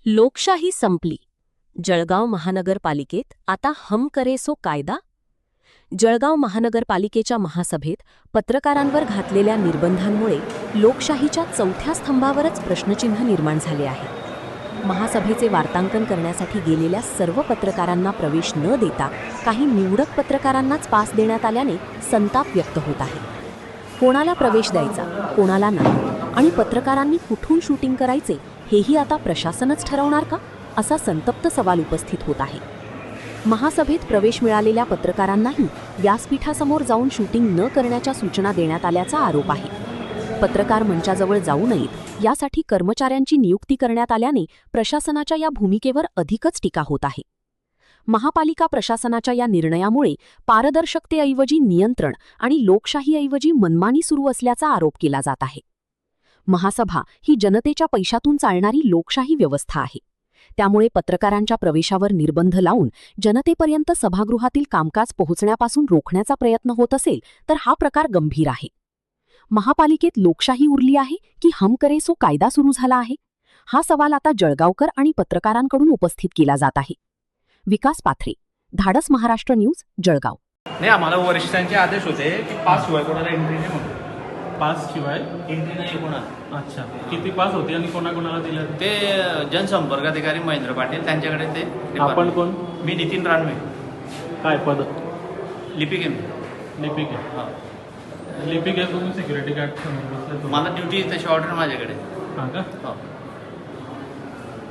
लोकशाही संपली. जळगाव महानगरपालिकेत आता हम करे सो कायदा. जळगाव महानगरपालिकेच्या महासभेत पत्रकारांवर घातलेल्या निर्बंधांमुळे लोकशाहीच्या चौथ्या स्तंभावरच प्रश्नचिन्ह निर्माण झाले आहे. महासभेचे वार्तांकन करण्यासाठी गेलेल्या सर्व पत्रकारांना प्रवेश न देता काही निवडक पत्रकारांनाच पास देण्यात आल्याने संताप व्यक्त होत आहे. कोणाला प्रवेश द्यायचा, कोणाला नाही, आणि पत्रकारांनी कुठून शूटिंग करायचे हेही आता प्रशासनच ठरवणार का, असा संतप्त सवाल उपस्थित होत आहे. महासभेत प्रवेश मिळालेल्या पत्रकारांनाही व्यासपीठासमोर जाऊन शूटिंग न करण्याच्या सूचना देण्यात आल्याचा आरोप आहे. पत्रकार मंचाजवळ जाऊ नयेत यासाठी कर्मचाऱ्यांची नियुक्ती करण्यात आल्याने प्रशासनाच्या या भूमिकेवर अधिकच टीका होत आहे. महापालिका प्रशासनाच्या या निर्णयामुळे पारदर्शकतेऐवजी नियंत्रण आणि लोकशाहीऐवजी मनमानी सुरू असल्याचा आरोप केला जात आहे. महासभा ही जनतेच्या पैशातून चालणारी लोकशाही व्यवस्था आहे. त्यामुळे पत्रकारांच्या प्रवेशावर निर्बंध लावून जनतेपर्यंत सभागृहातील कामकाज पोहोचण्यापासून रोखण्याचा प्रयत्न होत असेल तर हा प्रकार गंभीर आहे. महापालिकेत लोकशाही उरली आहे की हम करे सो कायदा सुरू झाला आहे, हा सवाल आता जळगावकर आणि पत्रकारांकडून उपस्थित केला जात आहे. विकास पाथरे, धाडस महाराष्ट्र न्यूज, जळगाव. नाही, आम्हाला वरिष्ठांचे आदेश होते की पास शिवाय कोणाला एंट्री नाही म्हणून. पास शिवाय एंट्री नाही कोणाला. अच्छा, किती पास होते आणि कोणाकोणाला दिले? ते जनसंपर्क अधिकारी महेंद्र पाटील त्यांच्याकडे ते. आपण कोण? मी नितीन रानवे. काय पद? लिपिक आहे. लिपिक आहे. हां, लिपिक आहे. तुम्ही सिक्युरिटी गार्ड बसले? मला ड्युटी तशी ऑर्डर माझ्याकडे. हां का? हो.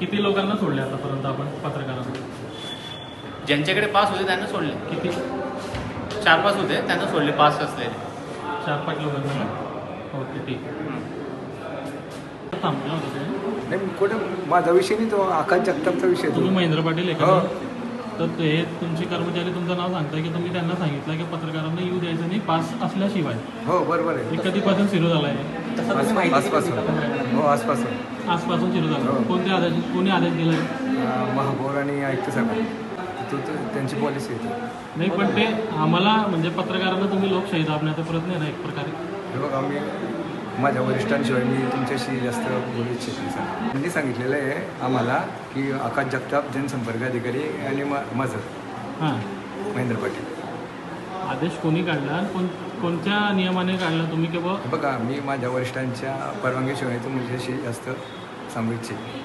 किती लोकांना सोडले आतापर्यंत आपण पत्रकारांना? ज्यांच्याकडे पास होते त्यांना सोडले. किती? 4-5 होते त्यांना सोडले पास असलेले. 4-5 लोकांना का? ओके, ठीक. थांबलं होतं ते? नाही, कुठे माझा विषय नाही तो, आकाश जगतापचा विषय. तुम्ही महेंद्र पाटील आहे हो. का? तर ते तुमचे कर्मचारी तुमचं नाव सांगताय की तुम्ही त्यांना सांगितलं की पत्रकारांना येऊ द्यायचं नाही पास असल्याशिवाय. हो, बरोबर आहे. हे कधीपासून सुरू झालं आहे? आजपासून. हो, आजपासून. आजपासून सुरू झालं. हो. कोणते आदेश, कोणी आदेश दिला? महापौर आणि आयुक्त साहेब त्यांची पॉलिसी आहे. नाही, पण ते आम्हाला म्हणजे पत्रकारांना तुम्ही लोकशाही दाबण्याचा प्रयत्न आहे ना एक प्रकारे. हे बघा, मी माझ्या वरिष्ठांशिवाय मी तुमच्याशी जास्त बोलू इच्छित नाही सर. त्यांनी सांगितलेलं आहे आम्हाला की आकाश जगताप जनसंपर्क अधिकारी आणि माझं हां, महेंद्र पाटील. आदेश कोणी काढला? कोणत्या नियमाने काढला तुम्ही? किंवा हे बघा, मी माझ्या वरिष्ठांच्या परवानगीशिवाय तुमच्याशी जास्त सांगू इच्छित.